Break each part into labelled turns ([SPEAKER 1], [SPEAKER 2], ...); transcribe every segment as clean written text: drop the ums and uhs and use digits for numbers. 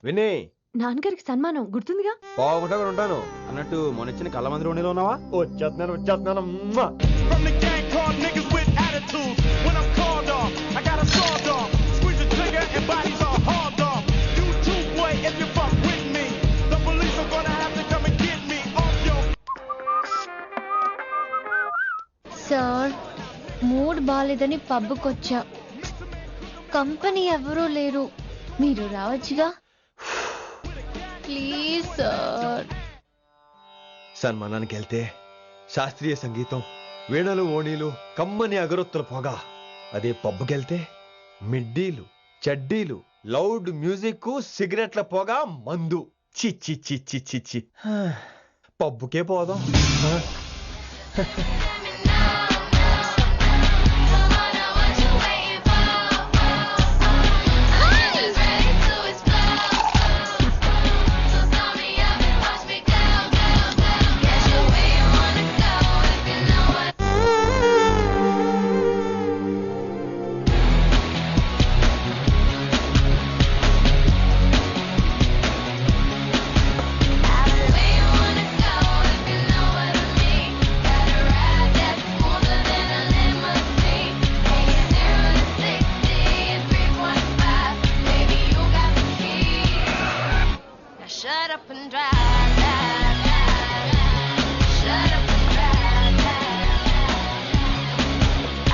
[SPEAKER 1] వినే
[SPEAKER 2] నాన్నగారికి సన్మానం గుర్తుందిగా?
[SPEAKER 1] బాగుంటా కూడా ఉంటాను అన్నట్టు మొన్న ఇచ్చిన కళ్ళ మందిరం ఉండేలో ఉన్నావా? వచ్చేస్తున్నాను
[SPEAKER 2] సార్, మూడ్ బాలేదని పబ్కొచ్చా. కంపెనీ ఎవరూ లేరు, మీరు రావచ్చుగా. Please sir.
[SPEAKER 1] సన్మానానికి వెళ్తే శాస్త్రీయ సంగీతం, వీణలు, ఓణీలు, కమ్మని అగరొత్తుల పొగ. అదే పబ్కెళ్తే మిడ్డీలు, చడ్డీలు, లౌడ్ మ్యూజిక్, సిగరెట్ల పొగ, మందు. చిచ్చి చిచ్చి చిచ్చి పబ్బుకే పోదాం.
[SPEAKER 3] Shut up and drive, drive, drive, drive. Shut up and drive, drive, drive.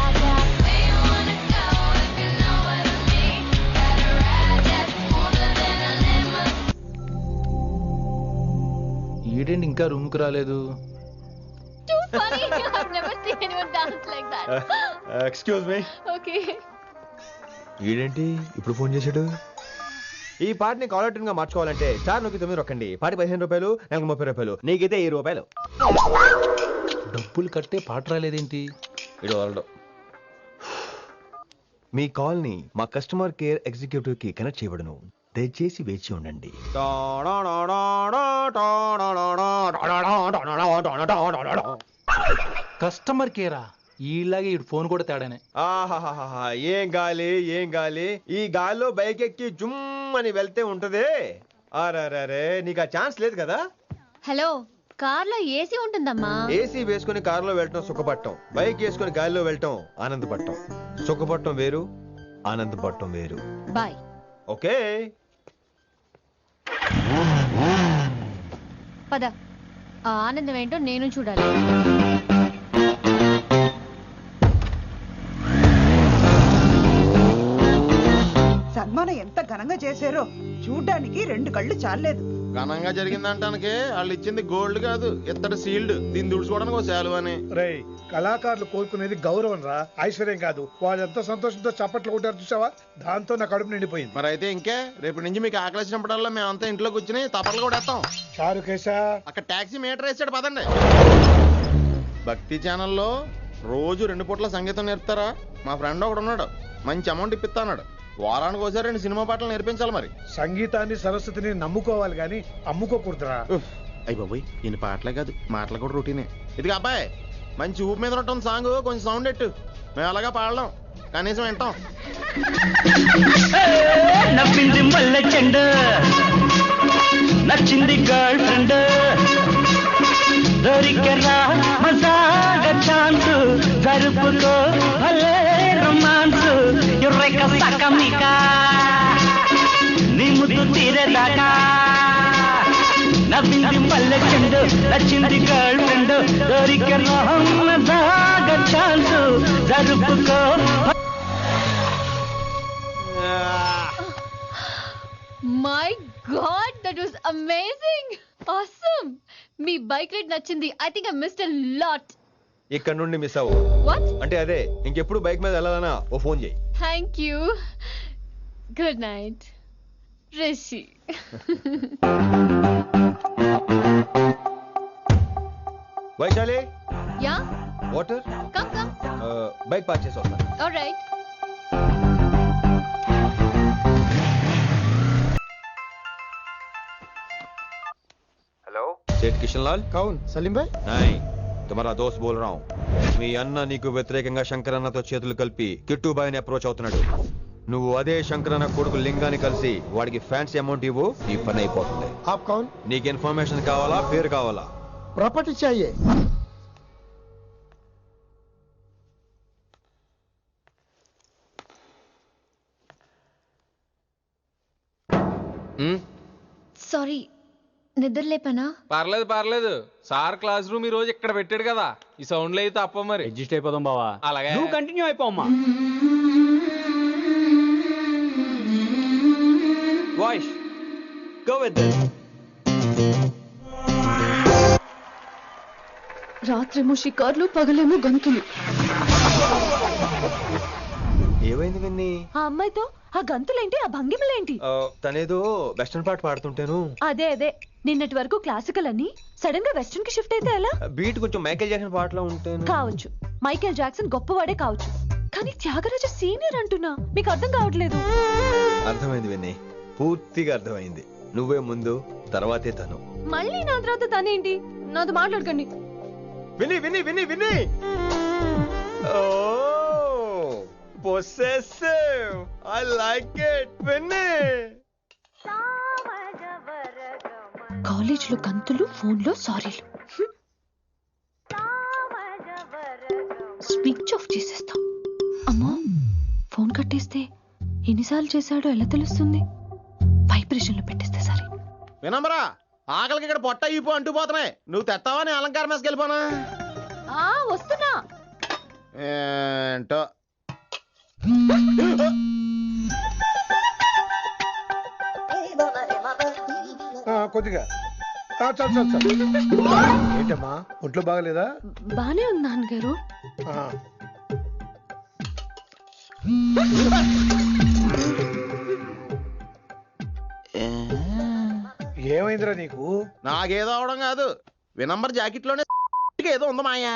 [SPEAKER 3] I got where you wanna go if you know what I mean. Got a ride that's smoother than a limousine.
[SPEAKER 4] ఈడేంటి ఇంకా room కు రాలేదు?
[SPEAKER 2] Too funny. I've never seen anyone dance like that.
[SPEAKER 1] Excuse me.
[SPEAKER 2] Okay.
[SPEAKER 1] ఈడేంటి ఇప్పుడు phone చేశాడు? ఈ పాటని caller tune గా మార్చుకోవాలంటే స్టార్ నొక్కి 9 రొక్కండి. పాటి 15 రూపాయలు, నెలకు 30 రూపాయలు, నీకైతే 7 రూపాయలు.
[SPEAKER 4] డబ్బులు కట్టే పాట రాలేదేంటి?
[SPEAKER 1] ఇడు వరల్డ్. మీ కాల్ ని మా కస్టమర్ కేర్ ఎగ్జిక్యూటివ్ కి కనెక్ట్ చేయబడును. దయచేసి వేచి ఉండండి.
[SPEAKER 4] కస్టమర్ కేరా? ఈలాగే ఇటు ఫోన్ కూడా తేడానే.
[SPEAKER 1] ఆహాహాహా, ఏం గాలి ఏం గాలి. ఈ గాలిలో బైక్ ఎక్కి జుమ్ అని వెళ్తే ఉంటదే. అరే నీకు ఆ ఛాన్స్ లేదు కదా.
[SPEAKER 2] హలో, కార్లో ఏసీ ఉంటుందమ్మా.
[SPEAKER 1] ఏసీ వేసుకుని కారులో వెళ్ళటం సుఖపట్టం, బైక్ వేసుకుని గాలిలో వెళ్ళటం ఆనందపట్టం. సుఖపట్టం వేరు, ఆనందపట్టం వేరు.
[SPEAKER 2] బాయ్.
[SPEAKER 1] ఓకే
[SPEAKER 2] పద, ఆ ఆనందం ఏంటో నేను చూడాలి.
[SPEAKER 5] సన్మానం ఎంత ఘనంగా చేశారో చూడ్డానికి 2 కళ్ళు చాలేదు.
[SPEAKER 6] ఘనంగా జరిగిందంటానికి వాళ్ళు ఇచ్చింది గోల్డ్ కాదు, ఇత్తడి సీల్డ్. దీన్ని దుడుచుకోవడానికి ఒక శాలువ అని.
[SPEAKER 7] రేయ్, కళాకారులు కోరుకునేది గౌరవం రా, ఐశ్వర్యం కాదు. వాళ్ళు ఎంతో సంతోషంతో చప్పట్లు కొట్టారు చూసావా, దాంతో నా కడుపు నిండిపోయింది.
[SPEAKER 6] మరి అయితే ఇంకే రేపటి నుంచి మీకు ఆకలిసినప్పుడల్లా మేమంతా ఇంట్లో కూర్చుని తప్పట్లు కూడా వేస్తాం.
[SPEAKER 7] చారు కేశా,
[SPEAKER 6] అక్కడ టాక్సీ మీటర్ వేసాడు పదండి. భక్తి ఛానల్లో రోజు 2 పూట్ల సంగీతం నేర్పుతారా? మా ఫ్రెండ్ ఒకడు ఉన్నాడు, మంచి అమౌంట్ ఇప్పిస్తా అన్నాడు. వారానికి ఒకసారి 2 సినిమా పాటలు నేర్పించాలి. మరి
[SPEAKER 7] సంగీతాన్ని సరస్వతిని నమ్ముకోవాలి గాని అమ్ముకోకూడదురా.
[SPEAKER 6] అయ్యి బాబోయ్, ఈయన పాటలే కాదు మాటలు కూడా రొటీనే. ఇదిగా అబ్బాయి, మంచి ఊపు మీద ఉంటుంది సాంగ్, కొంచెం సౌండ్ ఎట్టు. మేము అలాగా పాడలేం, కనీసం వింటాం.
[SPEAKER 8] నవ్వింది మల్లె చెండు, నచ్చింది గర్ల్ ఫ్రెండ్, దొరికెరా మజాగా ఛాన్స్, జరుపుకో భలే రొమాన్స్, ఎర్రెక సకమిక నీ ముద్దు తీరేదాకా. నవ్వింది మల్లె చెండు, నచ్చింది గర్ల్ ఫ్రెండ్, దొరికెరా మజాగా ఛాన్స్, జరుపుకో.
[SPEAKER 2] My god, that was amazing. Awesome. మీ బైక్ రైడ్ నచ్చింది. I think I missed a lot.
[SPEAKER 1] ఇక్కడ నుండి మిస్ అవ్వు.
[SPEAKER 2] వాట్?
[SPEAKER 1] అంటే అదే, ఇంకెప్పుడు బైక్ మీద వెళ్ళాలన్నా ఓ ఫోన్ చేయి.
[SPEAKER 2] Thank you. Good night Rishi.
[SPEAKER 1] Vaishali,
[SPEAKER 2] yeah,
[SPEAKER 1] water.
[SPEAKER 2] Come come.
[SPEAKER 1] Bike park చేసి వస్తాను.
[SPEAKER 2] ఆల్రైట్.
[SPEAKER 1] हेलो, सेठ किशन लाल।
[SPEAKER 6] కౌన్ సలీం భాయ్?
[SPEAKER 1] नहीं, तुम्हारा दोस्त बोल रहा हूँ. మీ అన్న నీకు వ్యతిరేకంగా శంకరన్నతో చేతులు కలిపి కిట్టుబాయిని అప్రోచ్ అవుతున్నాడు. నువ్వు అదే శంకరన్న కొడుకు లింగాన్ని కలిసి వాడికి ఫ్యాన్సీ అమౌంట్ ఇవ్వు, నీ పని అయిపోతుంది.
[SPEAKER 9] आप कौन?
[SPEAKER 1] నీకు ఇన్ఫర్మేషన్ కావాలా, పేరు కావాలా?
[SPEAKER 9] प्रॉपर्टी चाहिए.
[SPEAKER 2] సారీ, నిద్ర లేపనా?
[SPEAKER 10] పర్లేదు పర్లేదు, సార్ క్లాస్ రూమ్ ఈ రోజు ఇక్కడ పెట్టాడు కదా, ఈ సౌండ్లు అయితే తప్ప మరి
[SPEAKER 8] అడ్జస్ట్ అయిపోదాం బావా.
[SPEAKER 10] అలాగే
[SPEAKER 8] నువ్వు కంటిన్యూ అయిపోమ్మా. Voice go with this.
[SPEAKER 2] రాత్రేమో షికార్లు, పగలేమో గంతులు.
[SPEAKER 1] ఏమైంది విన్ని?
[SPEAKER 2] ఆ అమ్మాయితో ఆ గంతులేంటి, ఆ భంగిమలేంటి?
[SPEAKER 1] తనేదో వెస్టర్న్ పాట పాడుతుంటేను.
[SPEAKER 2] అదే నిన్నటి వరకు క్లాసికల్ అని సడన్ గా వెస్టర్న్ కి షిఫ్ట్ అయితే ఎలా?
[SPEAKER 1] బీట్ కొంచెం మైకేల్ జాక్సన్ పాటలో ఉంటాను.
[SPEAKER 2] కావచ్చు, మైకేల్ జాక్సన్ గొప్పవాడే కావచ్చు, కానీ త్యాగరాజ సీనియర్ అంటున్నా. మీకు అర్థం కావట్లేదు.
[SPEAKER 1] అర్థమైంది విన్ని, పూర్తిగా అర్థమైంది. నువ్వే ముందు, తర్వాతే తను.
[SPEAKER 2] మళ్ళీ నా తర్వాత తనేంటి? నాతో మాట్లాడకండి.
[SPEAKER 1] విని విని విని విని possessive. I like it. విని
[SPEAKER 2] కాలేజ్ లో గంతులు, ఫోన్ లో సారీలు. స్విచ్ ఆఫ్ చేసేస్తా. అమ్మో, ఫోన్ కట్టేస్తే ఎన్నిసార్లు చేశాడో ఎలా తెలుస్తుంది? వైబ్రేషన్ లో పెట్టేస్తే సరే.
[SPEAKER 6] వినమ్రా, ఆకలికి ఇక్కడ పొట్ట ఈపు అంటూ పోతున్నాయి. నువ్వు తెస్తావా, నేను అలంకారం వేసుకెళ్ళిపోనా?
[SPEAKER 2] వస్తున్నా.
[SPEAKER 6] ఏంటో
[SPEAKER 7] కొద్దిగా చాలు. ఏంటమ్మా, ఒంట్లో బాగలేదా?
[SPEAKER 2] బానే ఉంది నాన్నగారు.
[SPEAKER 7] ఆ. ఏమైందిరా నీకు?
[SPEAKER 6] నాకేదో అవడం కాదు, వినంబర్ జాకెట్ లోనే ఏదో ఉంది మాయా.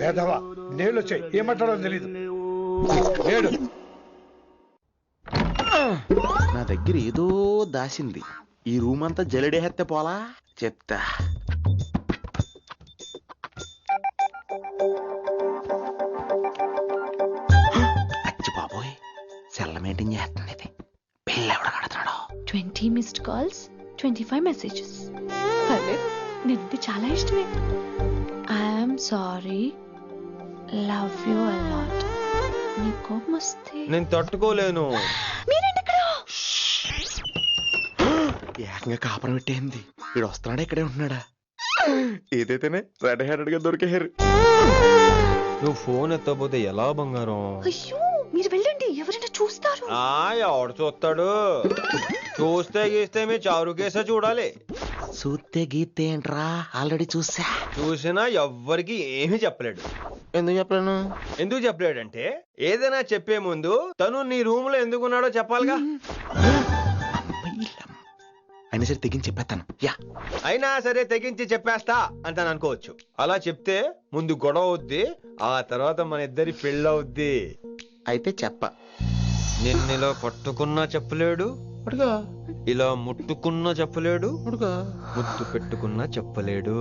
[SPEAKER 7] లేదవా, నీళ్ళు వచ్చాయి, ఏం మాట్లాడో తెలీదు. లేడు.
[SPEAKER 6] నా దగ్గర ఏదో దాసింది. ఈ రూమ్ అంతా జలిడేహెత్తే పోలా, చెప్తా. అచ్చి బాబోయ్, సెల్ల మెయింటైన్ చేస్తుంది ఇది. పిల్ల ఎవడ కడుతున్నాడు?
[SPEAKER 2] 20 మిస్డ్ కాల్స్, 25 మెసేజెస్. పర్లేదు, నిన్నది చాలా ఇష్టమే. I'm sorry, love you a lot. నీ కోపం వస్తే
[SPEAKER 1] నేను తట్టుకోలేను.
[SPEAKER 2] మీరేంటి ఇక్కడ?
[SPEAKER 6] ఏకంగా కాపురం పెట్టేంది. వీడు వస్తున్నాడా, ఇక్కడే ఉంటున్నాడా? ఏదైతేనే రెడ్ హ్యాండెడ్ గా దొరికారు.
[SPEAKER 1] నువ్వు ఫోన్ ఎత్తపోతే ఎలా బంగారం?
[SPEAKER 2] అయ్యో, మీరు వెళ్ళండి, ఎవరైనా చూస్తారు.
[SPEAKER 1] ఎవడు చూస్తాడు? చూస్తే గీస్తే మీ చారు కేసే చూడాలి.
[SPEAKER 6] చూస్తే గీతే ఏంట్రా, ఆల్రెడీ
[SPEAKER 1] చూసినా ఎవ్వరికి ఏమీ చెప్పలేడు.
[SPEAKER 6] ఎందుకు చెప్పలేను?
[SPEAKER 1] ఎందుకు చెప్పలేడంటే, ఏదైనా చెప్పే ముందు తను నీ రూమ్ లో ఎందుకున్నాడో చెప్పాలిగా.
[SPEAKER 6] అయినా సరే తెగించి చెప్పేస్తాను.
[SPEAKER 1] అయినా సరే తెగించి చెప్పేస్తా అంటాను అనుకోవచ్చు. అలా చెప్తే ముందు గొడవ అవుద్ది, ఆ తర్వాత మన ఇద్దరి పెళ్ళవుద్ది.
[SPEAKER 6] అయితే చెప్ప.
[SPEAKER 1] నిన్నిలా పట్టుకున్నా చెప్పలేడు, ఇలా ముట్టుకున్నా చెప్పలేడు, ముద్దు పెట్టుకున్నా చెప్పలేడు.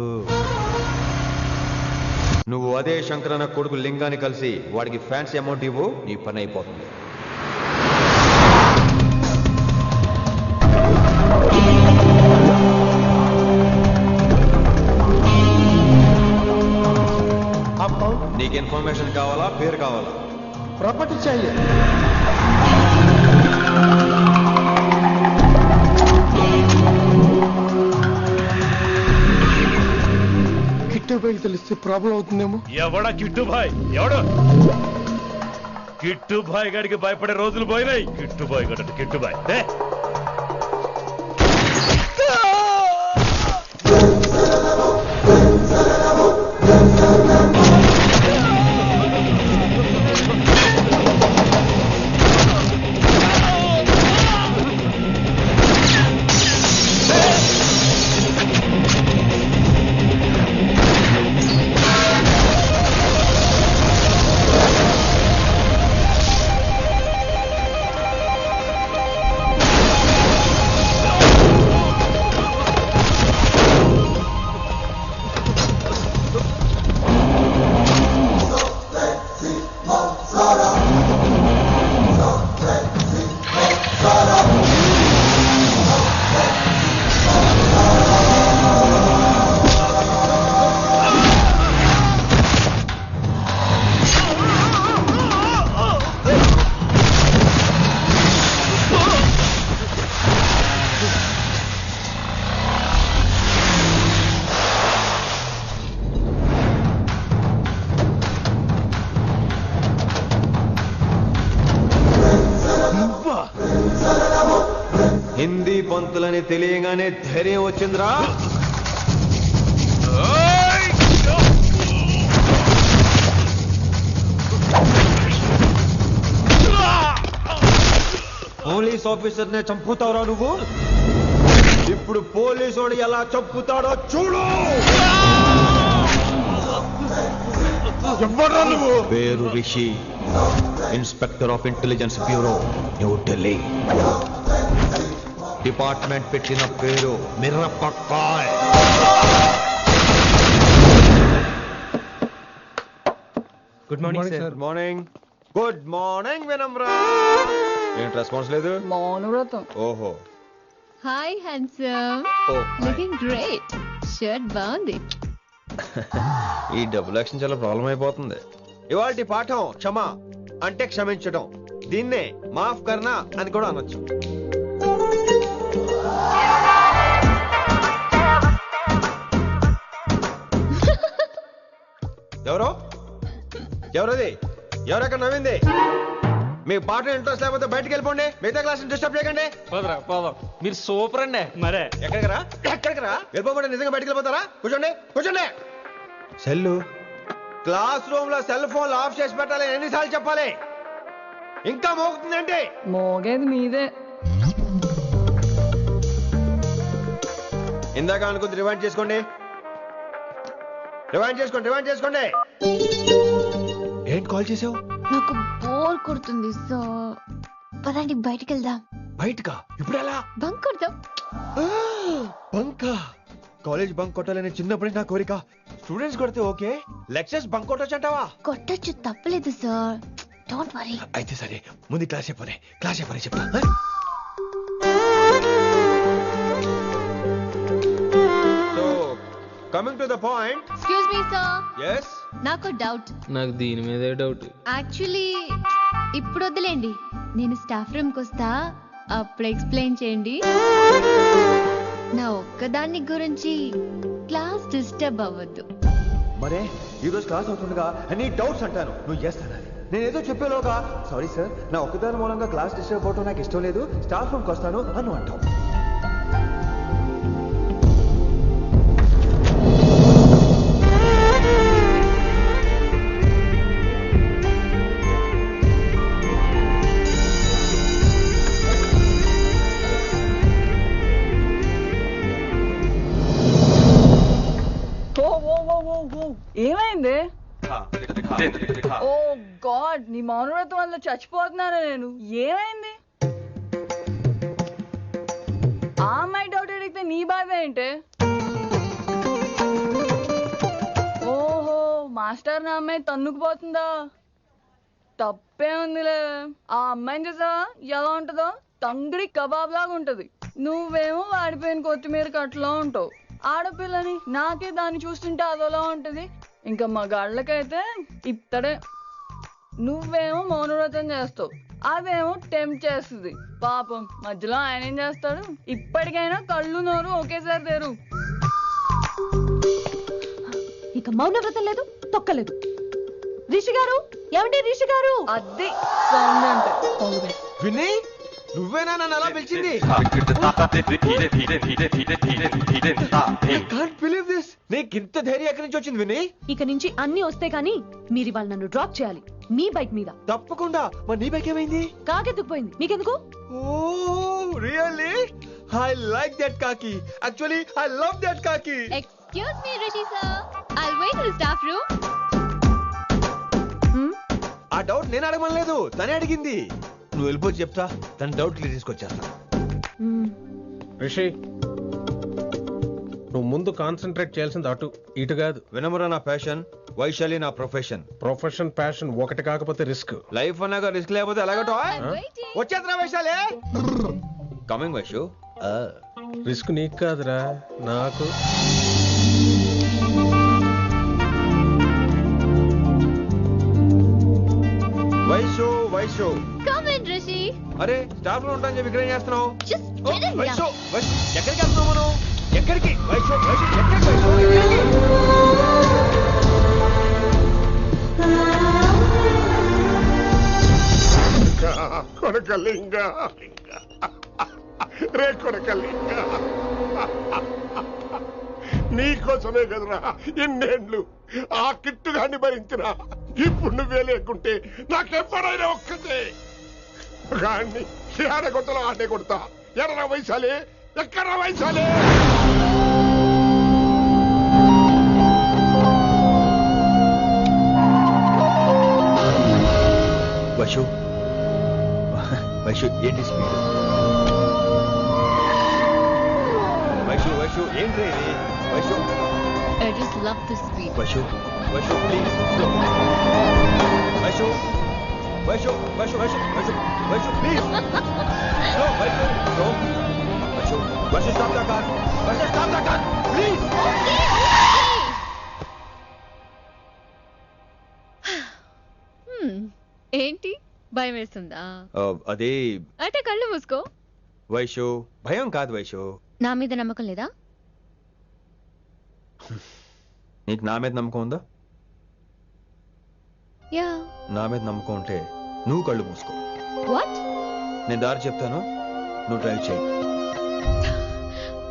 [SPEAKER 1] నువ్వు అదే శంకరన్న కొడుకు లింగాన్ని కలిసి వాడికి ఫ్యాన్సీ అమౌంట్ ఇవ్వు, నీ పని అయిపోతుంది. నీకు ఇన్ఫర్మేషన్ కావాలా, పేరు కావాలా?
[SPEAKER 9] प्रॉपर्टी चाहिए. కిట్టుబాయి తెలిస్తే ప్రాబ్లం అవుతుందేమో.
[SPEAKER 11] ఎవడా కిట్టుబాయ్? ఎవడు కిట్టుబాయ్ గారికి భయపడే రోజులు పోయినాయి. కిట్టుబాయ్ గడ కిట్టుబాయ్
[SPEAKER 1] హిందీ పంతులని తెలియగానే ధైర్యం వచ్చిందిరా. పోలీస్ ఆఫీసర్ నే చంపుతావురా నువ్వు? ఇప్పుడు పోలీసోడు ఎలా చంపుతాడో చూడు. పేరు Rishi, inspector of intelligence bureau, New Delhi. Department పెట్టిన పేరు మిర్రపక్కాయ్. Good morning sir. Good morning. Good morning Vinamra. ఏంటి రెస్పాన్స్ లేదు?
[SPEAKER 12] మౌనవ్రతం.
[SPEAKER 1] ఓహో.
[SPEAKER 12] Hi handsome. Looking great. Shirt బాగుంది.
[SPEAKER 1] ఈ డబుల్ యాక్షన్ చాలా ప్రాబ్లం అయిపోతుంది. ఇవాల్టి పాఠం క్షమ అంటే క్షమించడం. దీన్నే మాఫ్ కర్నా అని కూడా అనొచ్చు. ఎవరో ఎవరది? ఎవరెక్కడ నవ్వింది? మీ పాట ఇంట్రెస్ట్ లేకపోతే బయటకు వెళ్ళిపోండి. మిగతా క్లాస్ డిస్టర్బ్ చేయకండి.
[SPEAKER 10] మీరు సూపర్ అండి.
[SPEAKER 8] మరే
[SPEAKER 1] ఎక్కడికి రా? ఎక్కడికి రా? వెళ్ళిపోకుండా నిజంగా బయటకు వెళ్ళిపోతారా? కూర్చోండి కూర్చోండి. సెల్లు క్లాస్ రూమ్ లో సెల్ ఫోన్ ఆఫ్ చేసి పెట్టాలి. ఎన్నిసార్లు చెప్పాలి? ఇంకా మోగుతుందంటే
[SPEAKER 12] మోగేది మీదే.
[SPEAKER 1] ఇందాక అనుకుంది రివైండ్ చేసుకోండి. రివైండ్ చేసుకోండి. రివైండ్ చేసుకోండి. ఏంటి కాల్ చేసావు?
[SPEAKER 2] నాకు బోర్ కొడుతుంది, సో పదండి బయటికి వెళ్దాం.
[SPEAKER 1] బయటకా? ఇప్పుడు ఎలా?
[SPEAKER 2] బంక్ కొడదాం.
[SPEAKER 1] బంకా? కాలేజ్ బంక్ కొట్టాలని చిన్నప్పటి నా కోరిక. స్టూడెంట్స్ కొడితే ఓకే, లెక్చర్స్ బంక్ కొట్టొచ్చు అంటావా?
[SPEAKER 2] కొట్టచ్చు, తప్పలేదు సార్. Don't worry.
[SPEAKER 1] అయితే సరే, ముందు క్లాస్ చెప్పనే. క్లాస్ చెప్పనే చెప్తా. So coming to the point.
[SPEAKER 12] Excuse me sir.
[SPEAKER 1] yes
[SPEAKER 12] నాకు డౌట్.
[SPEAKER 10] నాకు దీని మీదే డౌట్.
[SPEAKER 12] యాక్చువల్లీ ఇప్పుడు వద్దులేండి, నేను స్టాఫ్ రూమ్కి వస్తా, అప్పుడు ఎక్స్ప్లెయిన్ చేయండి. నా ఒక్కదాన్ని గురించి క్లాస్ డిస్టర్బ్ అవ్వద్దు.
[SPEAKER 1] మరే ఈ రోజు క్లాస్ అవుతుండగా ఎనీ డౌట్స్ అంటాను, నువ్వు చేస్తాను. నేను ఏదో చెప్పేలోగా సారీ సార్, నా ఒక్కదాని మూలంగా క్లాస్ డిస్టర్బ్ అవటం నాకు ఇష్టం లేదు, స్టాఫ్ రూమ్కి వస్తాను అని అంటావు.
[SPEAKER 12] ఏమైంది? ఓ గాడ్, నీ మౌనవ్రతం వల్ల చచ్చిపోతున్నాను నేను. ఏమైంది? ఆ అమ్మాయి డౌట్ అడిగితే నీ బాధ ఏంటి? ఓహో, మాస్టర్ నా అమ్మాయి తన్నుకుపోతుందా? తప్పే ఉందిలే. ఆ అమ్మాయిని చూసావా ఎలా ఉంటుందో? తంగిడి కబాబ్ లాగా ఉంటది. నువ్వేమో వాడిపోయిన కొత్తిమీర కట్లా ఉంటావు. ఆడపిల్లని నాకే దాన్ని చూస్తుంటే అదోలా ఉంటది. ఇంకా మగాళ్ళకైతే ఇత్తడే. నువ్వేమో మౌనవ్రతం చేస్తావు, అదేమో టెంప్ట్ చేస్తుంది. పాపం మధ్యలో ఆయన ఏం చేస్తాడు? ఇప్పటికైనా కళ్ళు నోరు ఒకేసారి తెరు.
[SPEAKER 2] ఇక మౌనవ్రతం లేదు, తొక్కలేదు. రిషి గారు, ఏమండి రిషి గారు?
[SPEAKER 12] అది సౌండ్ అంటే.
[SPEAKER 1] విని నువ్వేనా నన్ను అలా పిలిచింది? నీకింత ధైర్యం ఎక్కడి నుంచి వచ్చింది విని?
[SPEAKER 2] ఇక నుంచి అన్ని వస్తే కానీ మీరు ఇవాళ నన్ను డ్రాప్ చేయాలి మీ బైక్ మీద.
[SPEAKER 1] తప్పకుండా. మరి నీ బైక్ ఏమైంది?
[SPEAKER 2] కాకెత్తుకుపోయింది. మీకెందుకు?
[SPEAKER 1] Oh really? I like that కాకి. యాక్చువల్లీ ఐ లవ్ దట్ కాకి.
[SPEAKER 12] Excuse me Rishi sir, I'll wait in staff room.
[SPEAKER 1] ఆ డౌట్ నేను అడగమనలేదు, తనే అడిగింది. నువ్వు వెళ్ళిపోయి చెప్తా, తన డౌట్ క్లియర్ తీసుకొచ్చేస్తా.
[SPEAKER 13] రిషి, నువ్వు ముందు కాన్సన్ట్రేట్ చేయాల్సింది అటు ఇటు కాదు.
[SPEAKER 1] వినమ్ర నా ప్యాషన్, వైశాలి నా ప్రొఫెషన్.
[SPEAKER 13] ప్రొఫెషన్ ప్యాషన్ ఒకటి కాకపోతే రిస్క్.
[SPEAKER 1] లైఫ్ అన్నాక రిస్క్ లేకపోతే ఎలాగటో? వచ్చేద్రా వైశాలి. కమింగ్ వైషు.
[SPEAKER 13] రిస్క్ నీకు కాదురా, నాకు.
[SPEAKER 1] Vaishu Vaishu
[SPEAKER 12] come in Rishi.
[SPEAKER 1] అరే స్టాఫ్ లో ఉంటాను చెప్పి ఇక్కడ ఏం చేస్తున్నావు?
[SPEAKER 12] Just get in.
[SPEAKER 1] Vaishu Vaishu ఎక్కడికి వెళ్తున్నావు మనం? ఎక్కడికి? వైషు వైషు ఎక్కడికి? వైషు ఎక్కడికి?
[SPEAKER 9] కొడకలింగ రే కొడకలింగ నీకోసమే కదరా ఎన్నేళ్ళు ఆ కిట్టుగాన్ని భరించినా. ఇప్పుడు నువ్వే లేకుంటే నాకెప్పుడైనా ఒక్కతే గాన్ని ఆడగొట్టలో ఆడే కొడతా. ఎర్ర వయసాలే ఎక్కడ వయసాలే.
[SPEAKER 1] వైషు వైషు ఏంటి స్పీడ్? వైషు వైషు ఏంటి Vaishu?
[SPEAKER 2] I just love this speed.
[SPEAKER 1] Vaishu Vaishu please Vaishu Vaishu Vaishu Vaishu Vaishu Vaishu please slow Vaishu slow Vaishu Vaishu stop the car Vaishu stop the car please.
[SPEAKER 2] ఏంటి భయం వేస్తుందా?
[SPEAKER 1] అదే
[SPEAKER 2] అంటే కళ్ళు మూసుకో.
[SPEAKER 1] వైషు భయం కాదు వైషు.
[SPEAKER 2] నా మీద నమ్మకం లేదా?
[SPEAKER 1] నీకు నా మీద నమ్మకం ఉందా?
[SPEAKER 2] యా.
[SPEAKER 1] నా మీద నమ్మకం ఉంటే నువ్వు కళ్ళు మూసుకో.
[SPEAKER 2] వాట్?
[SPEAKER 1] నేను దారి చెప్తాను, నువ్వు డ్రైవ్ చేయి.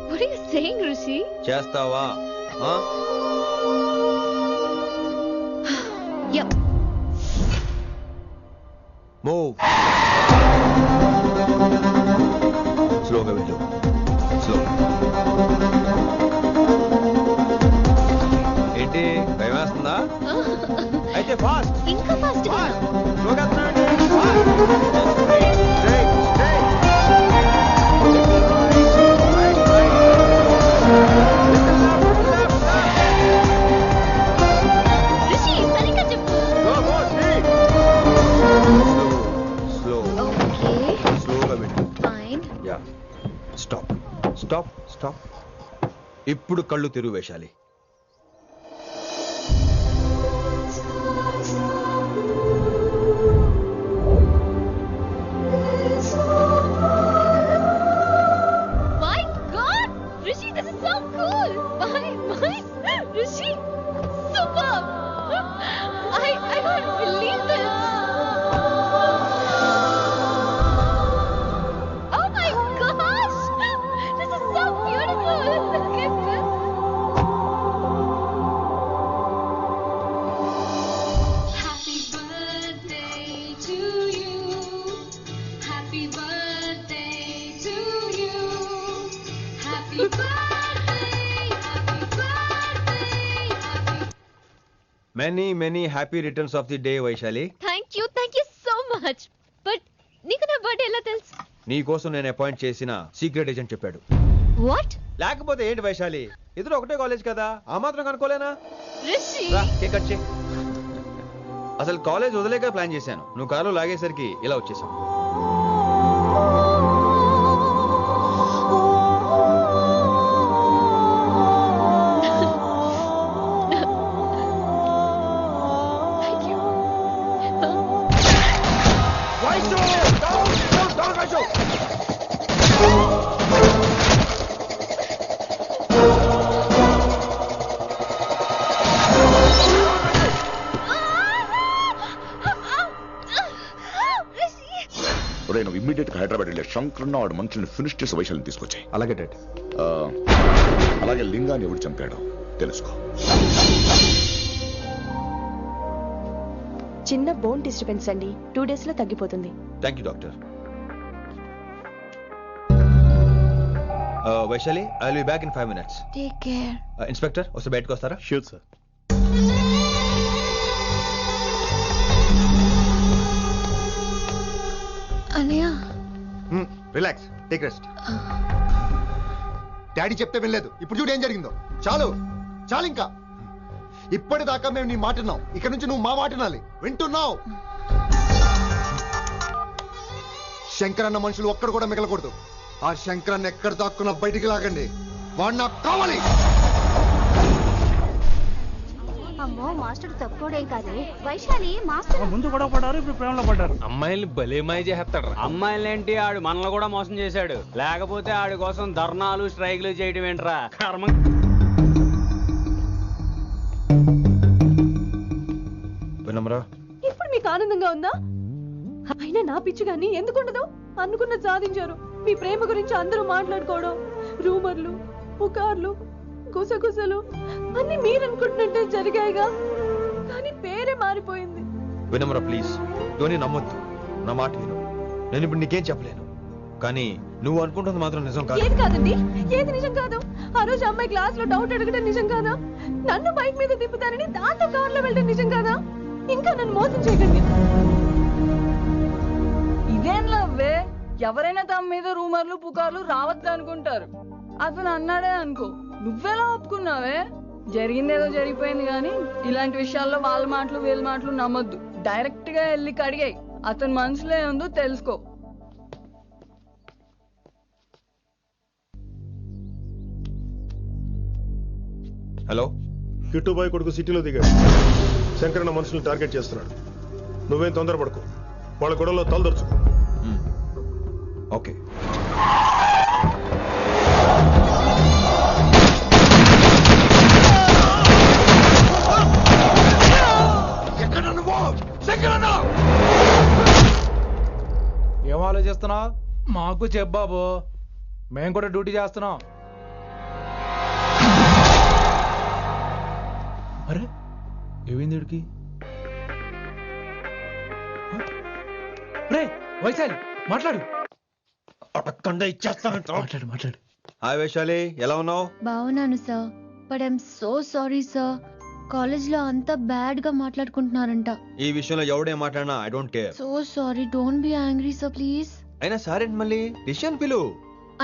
[SPEAKER 2] What are you saying, Rishi?
[SPEAKER 1] చేస్తావా?
[SPEAKER 2] Yep.
[SPEAKER 1] మూవ్. స్లోగా వెళ్ళు. స్లో. ఏంటి భయం వేస్తుందా? అయితే ఫాస్ట్.
[SPEAKER 2] ఇంకా ఫాస్ట్.
[SPEAKER 1] స్లోగా
[SPEAKER 2] Rishi, సరిగ్గా చెప్పు.
[SPEAKER 1] స్లో.
[SPEAKER 2] Okay.
[SPEAKER 1] స్లోగా వెళ్ళు.
[SPEAKER 2] Fine.
[SPEAKER 1] Yeah. Stop stop stop. ఇప్పుడు కళ్ళు తెరువు వేశాలి.
[SPEAKER 2] My God, Rishi, this is so cool. My, Rishi, superb. I can't believe this. Oh my gosh, this is so beautiful. Look at this.
[SPEAKER 3] Happy birthday to you. Happy birthday to you. Happy birthday, happy birthday, happy.
[SPEAKER 1] Many many happy returns of the day Vaishali.
[SPEAKER 2] Thank you so much. But నీకు నా birthday ఎలా తెలుసు?
[SPEAKER 1] నీ కోసం నేను appoint చేసిన secret agent చెప్పాడు.
[SPEAKER 2] What?
[SPEAKER 1] లేకపోతే ఏంటి వైశాలి, ఇద్దరు ఒకటే కాలేజ్ కదా, ఆ మాత్రం కనుక్కోలేనా?
[SPEAKER 2] Rishi.
[SPEAKER 1] రా, కేక్ కట్ చేయి. అసలు కాలేజ్ వదిలేక ప్లాన్ చేశాను, నువ్వు కారు లాగేసరికి ఇలా వచ్చేసావు.
[SPEAKER 2] Thank you.
[SPEAKER 1] Vaishu! Down, Vaishu!
[SPEAKER 14] నువ్వు ఇమ్మీడియట్ గా హైదరాబాద్ వెళ్ళే శంకరన్న వాడు మనుషుల్ని ఫినిష్ చేసి వైశాల్ని తీసుకొచ్చాయి.
[SPEAKER 1] అలాగే డాడ్.
[SPEAKER 14] అలాగే లింగాన్ని ఎవడు చంపాడో తెలుసుకో.
[SPEAKER 15] చిన్న బోన్ డిస్టర్బెన్స్ అండి, 2 days లో తగ్గిపోతుంది.
[SPEAKER 1] Thank you doctor. Vaishali, I will be back in 5 minutes.
[SPEAKER 2] Take care.
[SPEAKER 1] Inspector వస్తే బయటకు వస్తారా?
[SPEAKER 11] Sure sir.
[SPEAKER 2] అన్నయ్య.
[SPEAKER 1] Relax, take rest.
[SPEAKER 16] డాడీ చెప్తే వినలేదు, ఇప్పుడు చూడు ఏం జరిగిందో. చాలు చాలు, ఇంకా ఇప్పటిదాకా మేము నీ మాట విన్నాం, ఇక నుంచి నువ్వు మా మాట వినాలి. వింటున్నావు? శంకరన్న మనుషులు ఒక్కడు కూడా మిగలకూడదు. ఆ శంకరన్న ఎక్కడ దాక్కున్నా బయటికి లాగండి, వాడు నాకు కావాలి.
[SPEAKER 17] అమ్మో, మాస్టర్ తక్కువడేం కాదే. వైశాలి మాస్టర్
[SPEAKER 18] ముందు గొడవ పడ్డారు, ఇప్పుడు ప్రేమలో పడ్డారు.
[SPEAKER 10] అమ్మాయిల్ని భలే మాయ చేస్తాడు.
[SPEAKER 8] అమ్మాయిలేంటి, ఆడు మనల్ని కూడా మోసం చేశాడు. లేకపోతే ఆడి కోసం ధర్నాలు స్ట్రైక్లు చేయడం ఏంట్రా కర్మ.
[SPEAKER 1] వినమ్రా,
[SPEAKER 15] ఇప్పుడు మీకు ఆనందంగా ఉందా?
[SPEAKER 2] అయినా నా పిచ్చి గాని ఎందుకుండదు? అనుకున్నది సాధించారు. మీ ప్రేమ గురించి అందరూ మాట్లాడుకోవడం, రూమర్లు, పుకార్లు, గుసగుసలు అన్ని మీరనుకుంటున్నట్టే జరిగాయిగా. కానీ పేరే మారిపోయింది.
[SPEAKER 1] వినమ్రా ప్లీజ్, ధోని నమ్మొద్దు. నా మాట విను. నేను ఇప్పుడు నీకేం చెప్పలేను, కానీ నువ్వు అనుకుంటుంది మాత్రం నిజం కాదు.
[SPEAKER 2] ఏది కాదండి? ఏది నిజం కాదు? ఆ రోజు అమ్మాయి క్లాస్ లో డౌట్ అడగడం నిజం కాదా? నన్ను బైక్ మీద తిప్పుతారని దాంతో కార్ లో వెళ్ళడం నిజం కాదా? ఇంకా నన్ను మోసం చేయకండి.
[SPEAKER 12] ఇదేం లవ్వే? ఎవరైనా తమ మీద రూమర్లు పుకార్లు రావద్దు అనుకుంటారు. అతను అన్నాడే అనుకో, నువ్వెలా ఒప్పుకున్నావే? జరిగిందేదో జరిగిపోయింది కానీ ఇలాంటి విషయాల్లో వాళ్ళ మాటలు వీళ్ళ మాటలు నమ్మొద్దు. డైరెక్ట్ గా వెళ్ళి కడిగాయి. అతని మనసులో ఏముందో తెలుసుకో.
[SPEAKER 1] హలో,
[SPEAKER 9] కిట్టుబాయ్ కొడుకు సిటీలో దిగాడు. శంకరన్న మనుషుల్ని టార్గెట్ చేస్తున్నాడు. నువ్వేం తొందరపడకు, వాళ్ళ గొడవలో తలదొరుచుకో.
[SPEAKER 1] ఓకే.
[SPEAKER 4] ఏం ఆలోచిస్తున్నావు? మాకు చెప్పాబు, మేము కూడా డ్యూటీ చేస్తున్నాం. అరే ఏమైంది వీడికి? రే వైశాలి, మాట్లాడు. మాట్లాడు మాట్లాడు.
[SPEAKER 1] హాయ్ వైశాలి, ఎలా ఉన్నావు?
[SPEAKER 2] బాగున్నాను sir, but I'm so sorry sir. College లో అంతా బ్యాడ్ గా మాట్లాడుకుంటున్నారంట.
[SPEAKER 1] ఈ విషయంలో ఎవడే మాట్లాడినా I don't care.
[SPEAKER 2] So sorry, don't be angry sir please.
[SPEAKER 1] అయినా సరే మళ్ళీ డిసిషన్ పిలు.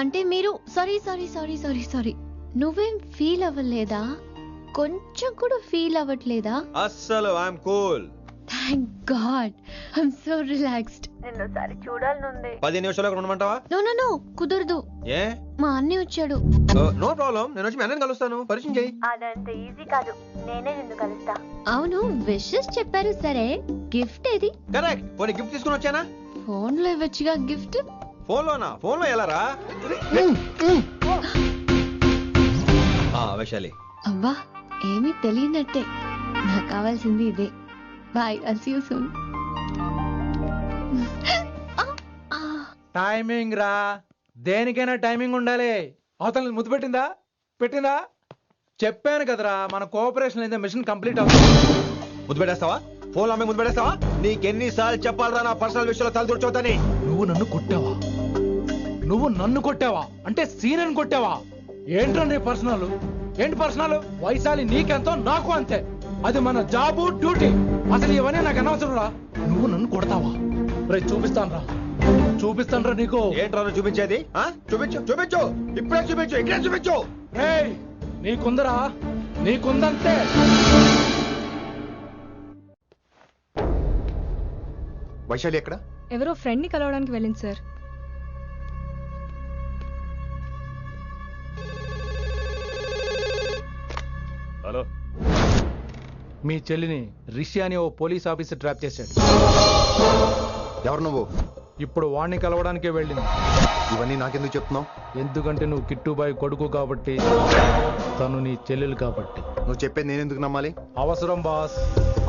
[SPEAKER 2] అంటే మీరు sorry sorry sorry sorry sorry నువ్వేం ఫీల్ అవ్వలేదా? కొంచెం కూడా ఫీల్ అవ్వట్లేదా?
[SPEAKER 1] అస్సలు I'm cool.
[SPEAKER 2] Thank god, I'm so relaxed. నిన్నోసారి చూడాలనుంది.
[SPEAKER 1] 10 నిమిషాలు అక్కడ ఉండమంటావా?
[SPEAKER 2] నో నో నో, కుదరదు.
[SPEAKER 1] ఏ?
[SPEAKER 2] మా అన్నయ్య వచ్చాడు.
[SPEAKER 1] నో ప్రాబ్లం, నేను వచ్చి మీ అన్నని కలుస్తాను. పరిచయం చేయి.
[SPEAKER 2] అదంత ఈజీ కాదు, నేనే నిన్ను కలుస్తా. అవును, విషెస్ చెప్పారు సరే, గిఫ్ట్ ఏది?
[SPEAKER 1] కరెక్ట్, పోనీ గిఫ్ట్ తీసుకుని వచ్చానా?
[SPEAKER 2] ఫోన్ లో ఇవ్వచ్చుగా గిఫ్ట్.
[SPEAKER 1] ఫోన్ లోనా? ఫోన్ లో ఎలా రా? వైశాలి.
[SPEAKER 2] అబ్బా, ఏమీ తెలియనట్టే. నాకు కావాల్సింది ఇదే. Bye, I'll see you soon.
[SPEAKER 4] Timing రా, దేనికైనా టైమింగ్ ఉండాలి. అవతల ముద్దు పెట్టిందా? పెట్టిందా? చెప్పాను కదరా, మన కోఆపరేషన్ అయితే మిషన్ కంప్లీట్ అవుతుంది.
[SPEAKER 1] ముద్దు పెట్టేస్తావా? ఫోన్ లో ముద్దు పెట్టేస్తావా? నీకెన్నిసార్లు చెప్పాలరా నా పర్సనల్ విషయంలో తల దూర్చోతని?
[SPEAKER 4] నువ్వు నన్ను కొట్టావా? నువ్వు నన్ను కొట్టావా? అంటే సీనియర్ని కొట్టావా? ఏంట్రా నీ పర్సనల్? ఏంటి పర్సనల్? వైశాలి నీకెంతో నాకు అంతే. అది మన జాబు, డ్యూటీ. అసలు ఇవన్నీ నాకు అనవసరం రా. నువ్వు నన్ను కొడతావా? రేపు చూపిస్తాను రా నీకు.
[SPEAKER 1] ఏంట్రా చూపించేది? చూపించు చూపించు, ఇప్పుడే చూపించు, ఇక్కడే చూపించు.
[SPEAKER 4] నీకుందరా, నీకుందంతే.
[SPEAKER 16] వైశాలి ఎక్కడ?
[SPEAKER 2] ఎవరో ఫ్రెండ్ ని కలవడానికి వెళ్ళింది సార్.
[SPEAKER 11] హలో,
[SPEAKER 4] మీ చెల్లిని రిషి అని ఓ పోలీస్ ఆఫీసర్ ట్రాప్ చేశాడు.
[SPEAKER 16] ఎవరు నువ్వు?
[SPEAKER 4] ఇప్పుడు వాణ్ణి కలవడానికే వెళ్ళింది.
[SPEAKER 16] ఇవన్నీ నాకెందుకు చెప్తున్నావు?
[SPEAKER 4] ఎందుకంటే నువ్వు కిట్టుబాయ్ కొడుకు కాబట్టి, తను నీ చెల్లెలు కాబట్టి.
[SPEAKER 16] నువ్వు చెప్పేది నేను ఎందుకు నమ్మాలి?
[SPEAKER 4] అవసరం బాస్,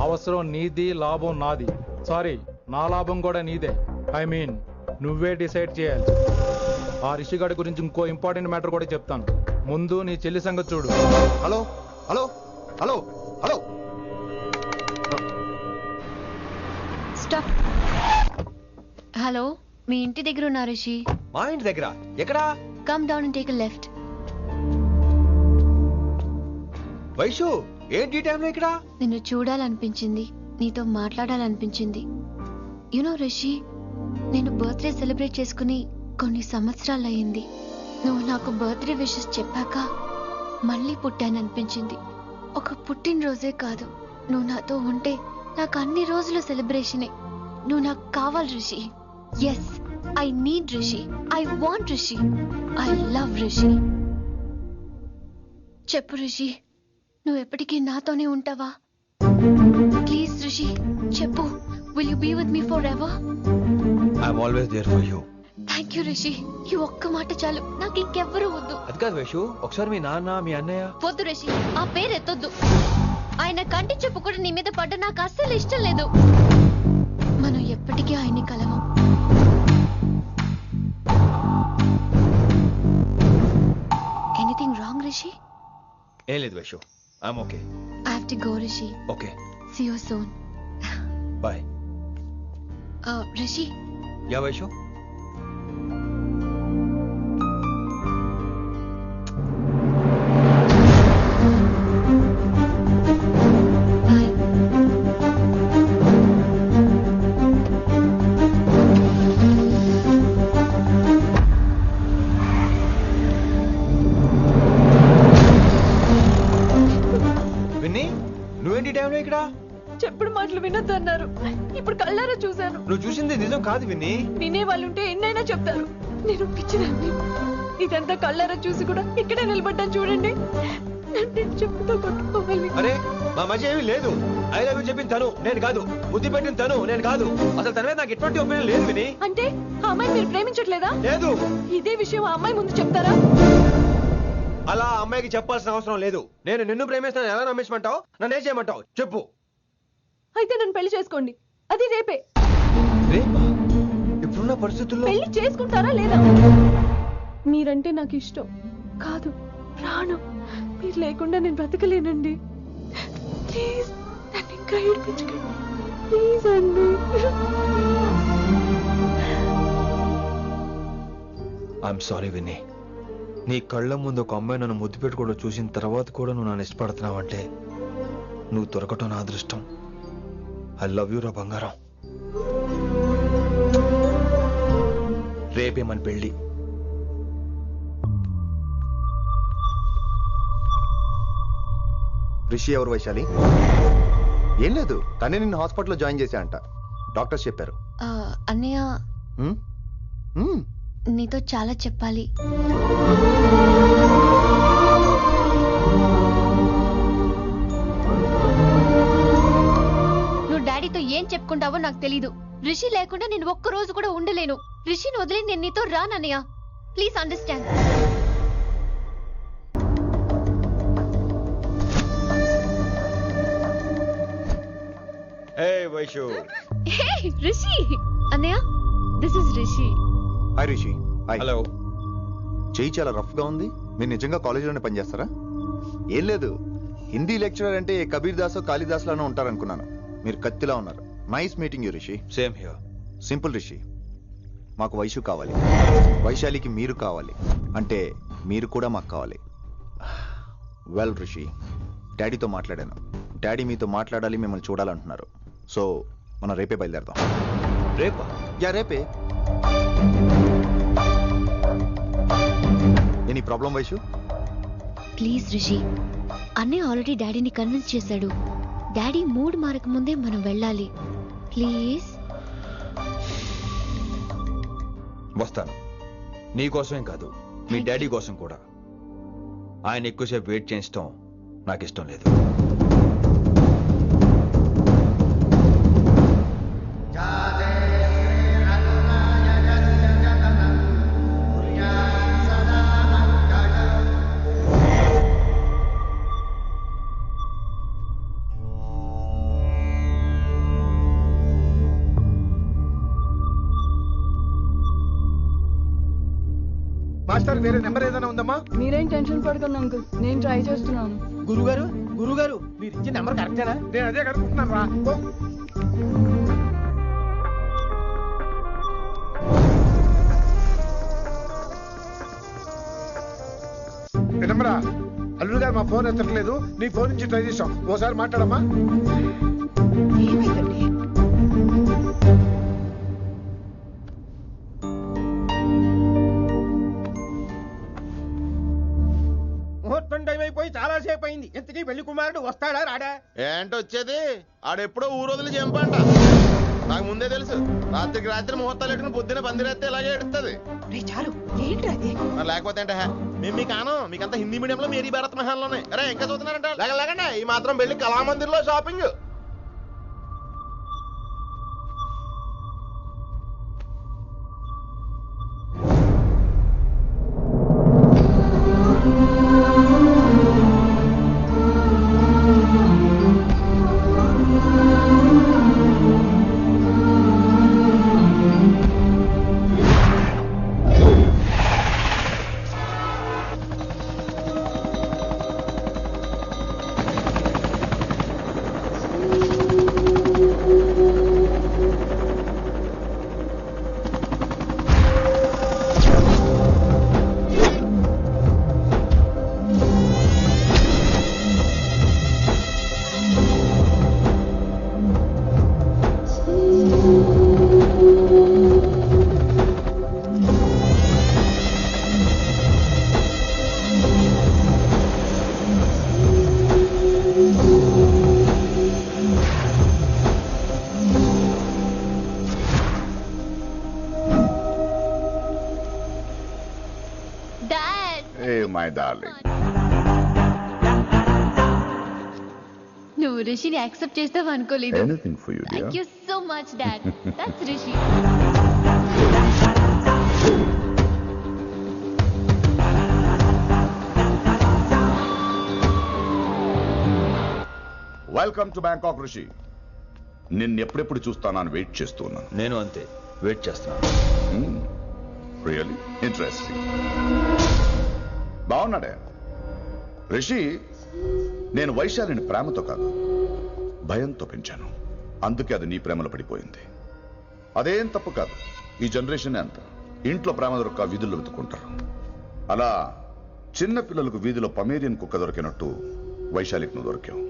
[SPEAKER 4] అవసరం నీది, లాభం నాది. సారీ, నా లాభం కూడా నీదే. ఐ మీన్ నువ్వే డిసైడ్ చేయాలి. ఆ రిషిగాడి గురించి ఇంకో ఇంపార్టెంట్ మ్యాటర్ కూడా చెప్తాను. ముందు నీ చెల్లి సంగతి చూడు.
[SPEAKER 16] Hello hello hello hello,
[SPEAKER 2] stop. Hello, మీ ఇంటి దగ్గర ఉన్నా రిషి?
[SPEAKER 1] మా ఇంటి దగ్గర? ఎక్కడా?
[SPEAKER 2] Come down and take a left.
[SPEAKER 1] Vaishu, ఏంటి ఈ టైంలో ఇక్కడ?
[SPEAKER 2] నిన్ను చూడాలనిపించింది, నీతో మాట్లాడాలనిపించింది. యునో రిషి, నేను బర్త్డే సెలబ్రేట్ చేసుకుని కొన్ని సంవత్సరాలయ్యింది. నువ్వు నాకు బర్త్డే విషెస్ చెప్పాక మళ్ళీ పుట్టాననిపించింది. ఒక పుట్టినరోజే కాదు, నువ్వు నాతో ఉంటే నాకు అన్ని రోజుల సెలబ్రేషనే. నువ్వు నాకు కావాలి Rishi. Yes, I need Rishi, I want Rishi, I love Rishi. చెప్పు రిషి, నువ్వు ఎప్పటికీ నాతోనే ఉంటావా? ప్లీజ్ రిషి చెప్పు. Will you be with me forever?
[SPEAKER 1] I'm always there for you.
[SPEAKER 2] Thank you Rishi, ఈ ఒక్క మాట చాలు, నాకు ఇంకెవ్వరూ వద్దు.
[SPEAKER 1] అది కాదు వైషు, ఒకసారి మీ నాన్న, మీ అన్నయ్య.
[SPEAKER 2] వద్దు రిషి, ఆ పేరు ఎత్తొద్దు. ఆయన కంటి చెప్పు కూడా నీ మీద పడ్డ నాకు అస్సలు ఇష్టం లేదు. మనం ఎప్పటికీ ఎప్పటికీ ఆయన్ని కలవం. Anything wrong Rishi?
[SPEAKER 1] ఏం లేదు Vaishu, I'm okay.
[SPEAKER 2] I have to go Rishi.
[SPEAKER 1] Okay,
[SPEAKER 2] see you soon.
[SPEAKER 1] Bye.
[SPEAKER 2] Rishi.
[SPEAKER 1] Yeah Vaishu. ఇక్కడ
[SPEAKER 12] చెప్పుడు మాటలు వినొద్దన్నారు. ఇప్పుడు కళ్ళారా చూశాను.
[SPEAKER 1] నువ్వు చూసింది నిజం కాదు విన్ని.
[SPEAKER 12] వినే వాళ్ళుంటే ఎన్నైనా చెప్తారు. నేను పిచ్చిదాన్ని. ఇదంతా కళ్ళారా చూసి కూడా ఇక్కడే నిలబడ్డాను చూడండి. నన్ను చెప్పుతో కొట్టుకోవాలి.
[SPEAKER 1] అరే మా మధ్య ఏమీ లేదు. ఐ లవ్ యూ చెప్పింది తను, నేను కాదు. బుద్ధి పెట్టిన తను, నేను కాదు. అసలు తన మీద నాకు ఎటువంటి ఒపీనియన్ లేదు విని.
[SPEAKER 12] అంటే ఆ అమ్మాయిని మీరు ప్రేమించట్లేదా?
[SPEAKER 1] లేదు.
[SPEAKER 12] ఇదే విషయం ఆ అమ్మాయి ముందు చెప్తారా?
[SPEAKER 1] అలా అమ్మాయికి చెప్పాల్సిన అవసరం లేదు. నేను నిన్ను ప్రేమిస్తాను ఎలా నమ్మించమంటావు? నన్ను ఏం చేయమంటావు చెప్పు.
[SPEAKER 12] అయితే నన్ను పెళ్లి చేసుకోండి. అది రేపే.
[SPEAKER 1] రేపా? ఇప్పుడున్న పరిస్థితుల్లో
[SPEAKER 12] పెళ్లి చేసుకుంటారా లేదా? మీరంటే నాకు ఇష్టం కాదు, ప్రాణం. మీరు లేకుండా నేను బ్రతకలేనండి. ప్లీజ్ నన్ను ఇంకా ఏడిపించకండి. ప్లీజ్ అండి.
[SPEAKER 1] I'm sorry Vinni. నీ కళ్ళ ముందు ఒక అమ్మాయి నన్ను ముద్దు పెట్టుకోవడం చూసిన తర్వాత కూడా నువ్వు నన్ను ఇష్టపడుతున్నావంటే నువ్వు దొరకటం నా అదృష్టం. ఐ లవ్ యూ రా బంగారం. రేపే మన పెళ్ళి.
[SPEAKER 16] రిషి ఎవరు వైశాలి? ఏం లేదు, తనే నిన్ను హాస్పిటల్లో జాయిన్ చేశా అంట. డాక్టర్స్ చెప్పారు.
[SPEAKER 2] అన్నయ్య నీతో చాలా చెప్పాలి. నువ్వు డాడీతో ఏం చెప్పుకుంటావో నాకు తెలీదు. రిషి లేకుండా నేను ఒక్క రోజు కూడా ఉండలేను. రిషిని వదిలి నేను నీతో రానన్నయ్య. Please understand.
[SPEAKER 1] Hey Vaishu.
[SPEAKER 2] Hey Rishi. అన్నయ్య, this is Rishi.
[SPEAKER 16] Hi Rishi. Hi.
[SPEAKER 1] Hello.
[SPEAKER 16] చెయ్యి చాలా రఫ్ గా ఉంది. మీరు నిజంగా కాలేజీలోనే పనిచేస్తారా? ఏం లేదు, హిందీ లెక్చరర్ అంటే కబీర్ దాస్ కాళిదాస్ లానో ఉంటారనుకున్నాను. మీరు కత్తిలా ఉన్నారు. Nice meeting you Rishi.
[SPEAKER 1] Same here.
[SPEAKER 16] Simple Rishi, మాకు వైషు కావాలి. వైశాలికి మీరు కావాలి. అంటే మీరు కూడా మాకు కావాలి. వెల్ రిషి, డాడీతో మాట్లాడాను. డాడీ మీతో మాట్లాడాలి, మిమ్మల్ని చూడాలంటున్నారు. సో మనం రేపే బయలుదేరదాం.
[SPEAKER 1] రేపా?
[SPEAKER 16] యా రేపే. Any problem Vaishu?
[SPEAKER 2] Please Rishi, అన్నయ్య ఆల్రెడీ డాడీని కన్విన్స్ చేశాడు. డాడీ మూడ్ మారక ముందే మనం వెళ్ళాలి. ప్లీజ్.
[SPEAKER 1] వస్తాను. నీ కోసమేం కాదు, మీ డాడీ కోసం కూడా. ఆయన ఎక్కువసేపు వెయిట్ చేయించడం నాకు ఇష్టం లేదు.
[SPEAKER 7] మాస్టర్ వేరే నెంబర్ ఏదైనా ఉందమ్మా?
[SPEAKER 12] మీరేం టెన్షన్ పడకండి అంకుల్, నేను ట్రై చేస్తున్నాను.
[SPEAKER 7] గురుగారు గురుగారు మీరు ఇచ్చే నెంబర్ కరెక్టేనా? నేను అదే కనుక్కుంటున్నాను రా. నెంబరా? అల్లుడు గారు మా ఫోన్ ఎత్తట్లేదు. నీ ఫోన్ నుంచి ట్రై చేసాం. ఓసారి మాట్లాడమ్మా.
[SPEAKER 5] ఏమైందండి?
[SPEAKER 6] ముహూర్తం టైం అయిపోయి చాలా సేపు అయింది. ఇంతకీ పెళ్లి కుమారుడు వస్తాడా రాడా? ఏంటి వచ్చేది? ఆడెప్పుడో ఊరోదులు చెంపంట. నాకు ముందే తెలుసు. రాత్రికి రాత్రి ముహూర్తాలు ఎట్టుకుని పొద్దున పందిరేస్తే ఇలాగే ఎడుతుంది.
[SPEAKER 5] చాలు ఏంటి అది?
[SPEAKER 6] లేకపోతే అంటే మేము మీకు ఆనం, మీకంతా హిందీ మీడియంలో మేరీ భారత్ మహాల్లోనే. అరే ఇంకా చూస్తున్నారంట. లేకండి ఈ మాత్రం పెళ్లి కళామందిర్లో షాపింగ్.
[SPEAKER 14] ఏ మై డార్లింగ్.
[SPEAKER 2] నువ్వు రిషిని యాక్సెప్ట్ చేస్తావు అనుకోలేదు.
[SPEAKER 14] Anything for you dear.
[SPEAKER 2] Thank you so much dad. That's Rishi.
[SPEAKER 14] Welcome to Bangkok Rishi. నిన్నెప్పుడెప్పుడు చూస్తానని వెయిట్ చేస్తూ ఉన్నాను.
[SPEAKER 1] నేను అంతే వెయిట్ చేస్తున్నాను.
[SPEAKER 14] Really interesting. బాగున్నాడే రిషి. నేను వైశాలిని ప్రేమతో కాదు భయంతో పెంచాను. అందుకే అది నీ ప్రేమలో పడిపోయింది. అదేం తప్పు కాదు. ఈ జనరేషన్ అంత ఇంట్లో ప్రేమ దొరక్క వీధుల్లో వెతుక్కుంటారు. అలా చిన్న పిల్లలకు వీధిలో పమేరియన్ కుక్క దొరికినట్టు వైశాలికి నువ్వు దొరికావు.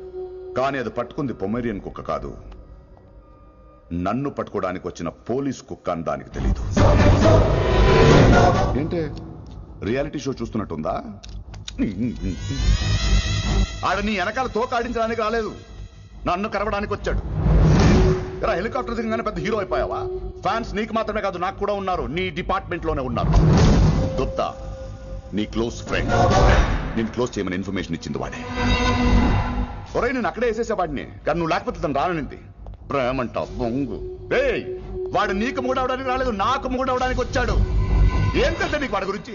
[SPEAKER 14] కానీ అది పట్టుకుంది పొమేరియన్ కుక్క కాదు, నన్ను పట్టుకోవడానికి వచ్చిన పోలీస్ కుక్క అని దానికి తెలీదు. ఏంటే రియాలిటీ షో చూస్తున్నట్టుందా? ఆడ నీ వెనకాల తోక ఆడించడానికి రాలేదు, నన్ను కరవడానికి వచ్చాడు. ఇలా హెలికాప్టర్ దిగగానే పెద్ద హీరో అయిపోయావా? ఫ్యాన్స్ నీకు మాత్రమే కాదు నాకు కూడా ఉన్నారు. నీ డిపార్ట్మెంట్ లోనే ఉన్నారు. గుప్తా నీ క్లోజ్ ఫ్రెండ్. నేను క్లోజ్ చేయమని ఇన్ఫర్మేషన్ ఇచ్చింది వాడే. ఒరే నేను అక్కడే వేసేసేవాడిని, కానీ నువ్వు లేకపోతే తను రానంది. ప్రేమంట బొంగు. ఏయ్ వాడు నీకు మూడవడానికి రాలేదు, నాకు మూడవడానికి వచ్చాడు. ఏంటంటే నీకు వాడి గురించి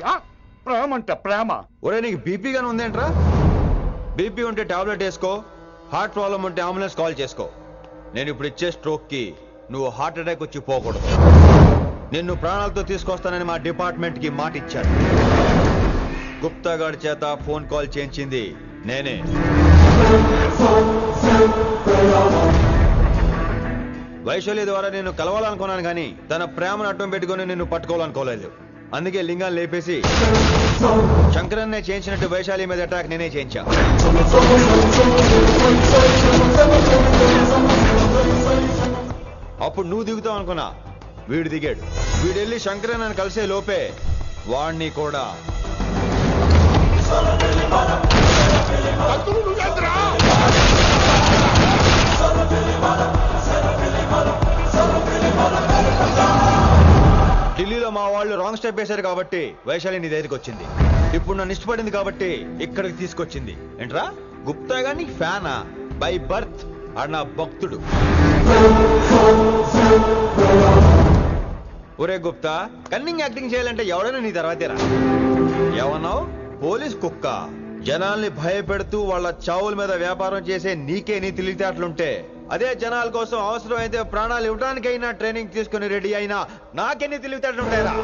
[SPEAKER 14] ప్రేమంట ప్రేమ.
[SPEAKER 1] ఒరే నీకు బీపీ గానీ ఉందేంట్రా? బీపీ ఉంటే టాబ్లెట్ వేసుకో, హార్ట్ ప్రాబ్లం ఉంటే అంబులెన్స్ కాల్ చేసుకో. నేను ఇప్పుడు ఇచ్చే స్ట్రోక్ కి నువ్వు హార్ట్ అటాక్ వచ్చి పోకూడదు. నిన్ను ప్రాణాలతో తీసుకొస్తానని మా డిపార్ట్మెంట్ కి మాట ఇచ్చాడు. గుప్తా గారి చేత ఫోన్ కాల్ చేయించింది నేనే. వైశాలి ద్వారా నేను కలవాలనుకున్నాను కానీ తన ప్రేమను అడ్డం పెట్టుకుని నిన్ను పట్టుకోవాలనుకోలేదు. అందుకే లింగాన్ని లేపేసి శంకరన్నే చేయించినట్టు వైశాలి మీద అటాక్ నేనే చేయించా. అప్పుడు నువ్వు దిగుతావు అనుకున్నా, వీడు దిగాడు. వీడెళ్ళి శంకరన్ అని కలిసే లోపే వాణ్ణి కూడా ఢిల్లీలో మా వాళ్ళు రాంగ్ స్టెప్ వేశారు కాబట్టి వైశాలి నీ దగ్గరికి వచ్చింది. ఇప్పుడు నన్ను ఇష్టపడింది కాబట్టి ఇక్కడికి తీసుకొచ్చింది. ఏంట్రా గుప్తా గాని ఫ్యానా? బై బర్త్ ఆడు నా భక్తుడు. ఒరే గుప్తా, కన్నింగ్ యాక్టింగ్ చేయాలంటే ఎవడైనా నీ తర్వాతేరా. ఏమన్నావు? పోలీస్ కుక్క. జనాల్ని భయపెడుతూ వాళ్ళ చావుల మీద వ్యాపారం చేసే నీకే నీ తెలివితేటలుంటే, అదే జనాల కోసం అవసరమైతే ప్రాణాలు ఇవ్వడానికైనా ట్రైనింగ్ తీసుకుని రెడీ అయినా నాకెన్ని తెలివితేటలుంటాయిరా?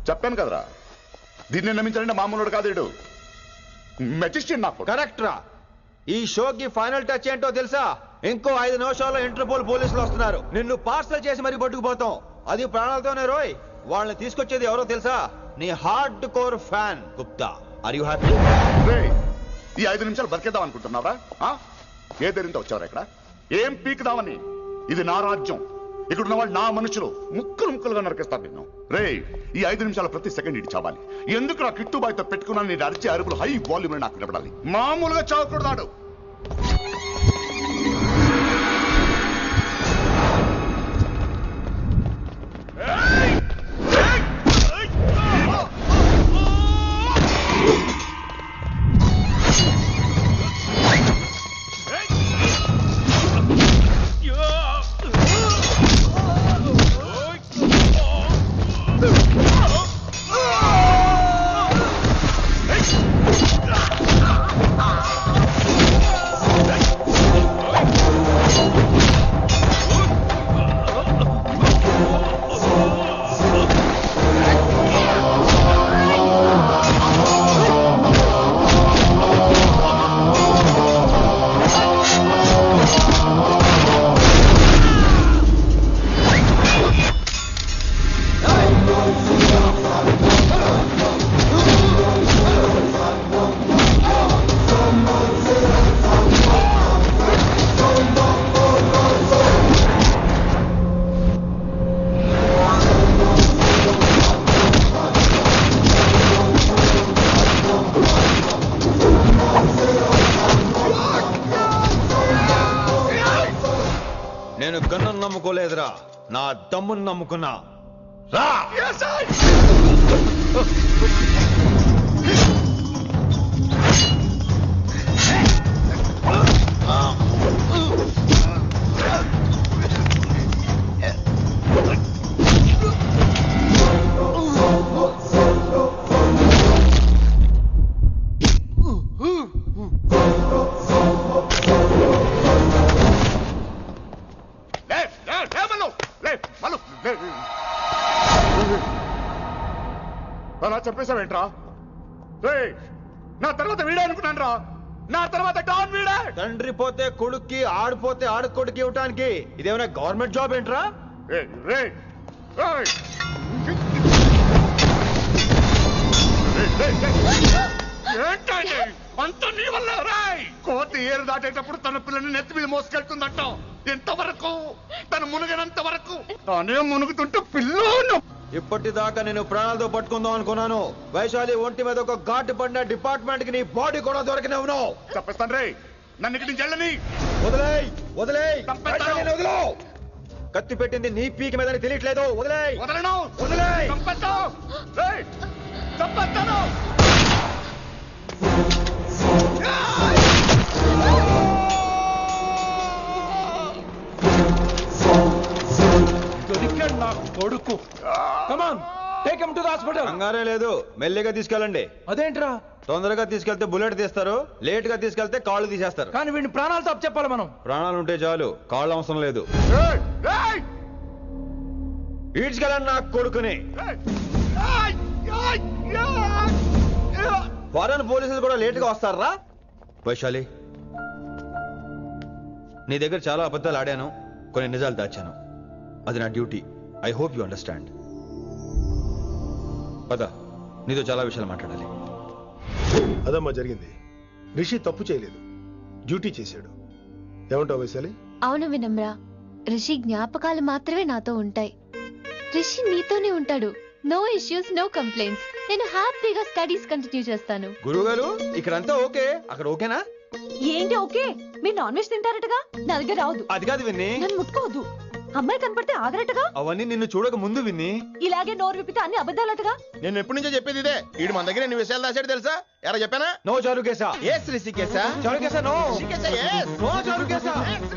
[SPEAKER 14] చెప్పాను కదరా, దీన్ని నమ్మించాలంటే మామూలుడు కాదు, మెజిస్ట్రియన్. నాకు
[SPEAKER 1] కరెక్ట్ రా. ఈ షోకి ఫైనల్ టచ్ ఏంటో తెలుసా? ఇంకో 5 నిమిషాల్లో ఇంటర్పోల్ పోలీసులు వస్తున్నారు. నిన్ను పార్సల్ చేసి మరీ పట్టుకుపోతాం. అది ప్రాణాలతోనే రోయ్. వాళ్ళని తీసుకొచ్చేది ఎవరో తెలుసా? నీ hardcore fan Gupta. Are you happy?
[SPEAKER 14] ఈ 5 నిమిషాలు బతికేద్దాం అనుకుంటున్నారా? ఏ ధైర్యంతో వచ్చారా ఇక్కడ? ఏం పీకుదామని? ఇది నా రాజ్యం. ఇక్కడ ఉన్న వాళ్ళు నా మనుషులు. ముక్కలు ముక్కలుగా నరికేస్తారు నిన్ను. రే ఈ 5 నిమిషాలు ప్రతి సెకండ్ ఇటు చావాలి. ఎందుకు నా కిట్టుబాయ్తో పెట్టుకున్నాను? నేను అరిచే అరుపులు హై వాల్యూమ్ నాకు వినపడాలి. మామూలుగా చావకూడదాడు. నేను గన్ను నమ్ముకోలేదురా, నా దమ్మును నమ్ముకున్నా. రా. అలా చెప్పేశావేంట్రా? నా తర్వాత వీడే అనుకున్నాను రా. నా తర్వాత డాన్ వీడే.
[SPEAKER 1] తండ్రి పోతే కొడుక్కి, ఆడిపోతే ఆడుకొడుకి ఇవ్వటానికి ఇదేమైనా గవర్నమెంట్ జాబ్ ఏంట్రా?
[SPEAKER 14] అంత నీ వల్ల రాయ్. కోతి ఏరు దాటేటప్పుడు తన పిల్లని నెత్తి మీద మోసుకెళ్తుందంట. ఎంతవరకు? తను మునిగినంత వరకు. తానే మునుగుతుంటే పిల్లను.
[SPEAKER 1] ఇప్పటిదాకా నేను ప్రాణాలతో పట్టుకుందాం అనుకున్నాను. వైశాలి ఒంటి మీద ఒక ఘాటు పడిన డిపార్ట్మెంట్ కి నీ బాడీ కూడా దొరికిన ఉన్నావు.
[SPEAKER 14] చెప్పేస్తాను రే. నన్ను ఇక్కడి నుంచి వెళ్ళని.
[SPEAKER 1] వదిలేయ్ వదిలేయ్, వదిలో. కత్తి పెట్టింది నీ పీక మీద తెలియట్లేదు. వదిలేయ్.
[SPEAKER 14] వదలను.
[SPEAKER 1] వదిలేయ్.
[SPEAKER 14] చంపేస్తాను.
[SPEAKER 4] దొరికాడు నా కొడుకు. Come on, take him to the hospital.
[SPEAKER 1] కంగారే లేదు, మెల్లిగా తీసుకెళ్ళండి.
[SPEAKER 4] అదేంట్రా?
[SPEAKER 1] తొందరగా తీసుకెళ్తే బుల్లెట్ తీస్తారు, లేట్ గా తీసుకెళ్తే కాళ్ళు తీసేస్తారు.
[SPEAKER 4] కానీ వీడిని ప్రాణాలతో అప్పచెప్పాలి మనం.
[SPEAKER 1] ప్రాణాలు ఉంటే చాలు, కాళ్ళు అవసరం లేదు. ఈడ్చుకెళ్ళండి నా కొడుకుని. ఫారెన్ పోలీసులు కూడా లేట్ గా వస్తారా? వైశాలి, నీ దగ్గర చాలా అబద్ధాలు ఆడాను, కొన్ని నిజాలు దాచాను. అది నా duty. I hope you understand. పద, నీతో చాలా విషయాలు మాట్లాడాలి.
[SPEAKER 9] అదమ్మా జరిగింది. రిషి తప్పు చేయలేదు, డ్యూటీ చేశాడు. ఏమంటావు వైశాలి?
[SPEAKER 2] అవును వినమ్రా, రిషి జ్ఞాపకాలు మాత్రమే నాతో ఉంటాయి. రిషి నీతోనే ఉంటాడు. No issues, no complaints. నేను హ్యాపీగా స్టడీస్ కంటిన్యూ చేస్తాను.
[SPEAKER 1] గురుగారు, ఇక్కడంతా ఓకే, అక్కడ ఓకేనా?
[SPEAKER 15] ఏంటి ఓకే? మీరు నాన్ వెజ్ తింటారటగా? నా దగ్గర రావద్దు.
[SPEAKER 1] అది కాదు విన్ని.
[SPEAKER 15] నన్ను ముట్టుకోవద్దు. అమ్మాయి కనపడితే ఆగరటగా?
[SPEAKER 1] అవన్నీ నిన్ను చూడక ముందు విన్ని.
[SPEAKER 15] ఇలాగే నోరు విప్పితే అన్ని అబద్ధాలటగా?
[SPEAKER 6] నేను ఎప్పటి నుంచో చెప్పేది ఇదే. వీడు మన దగ్గర ఎన్ని విషయాలు దాచాడు తెలుసా? ఎలా చెప్పానా?
[SPEAKER 1] నో చారు కేసా.
[SPEAKER 6] ఎస్ రిషికేశా.
[SPEAKER 1] చారు కేసా. నో
[SPEAKER 6] రిషికేశా. ఎస్.
[SPEAKER 1] నో చారు కేసా.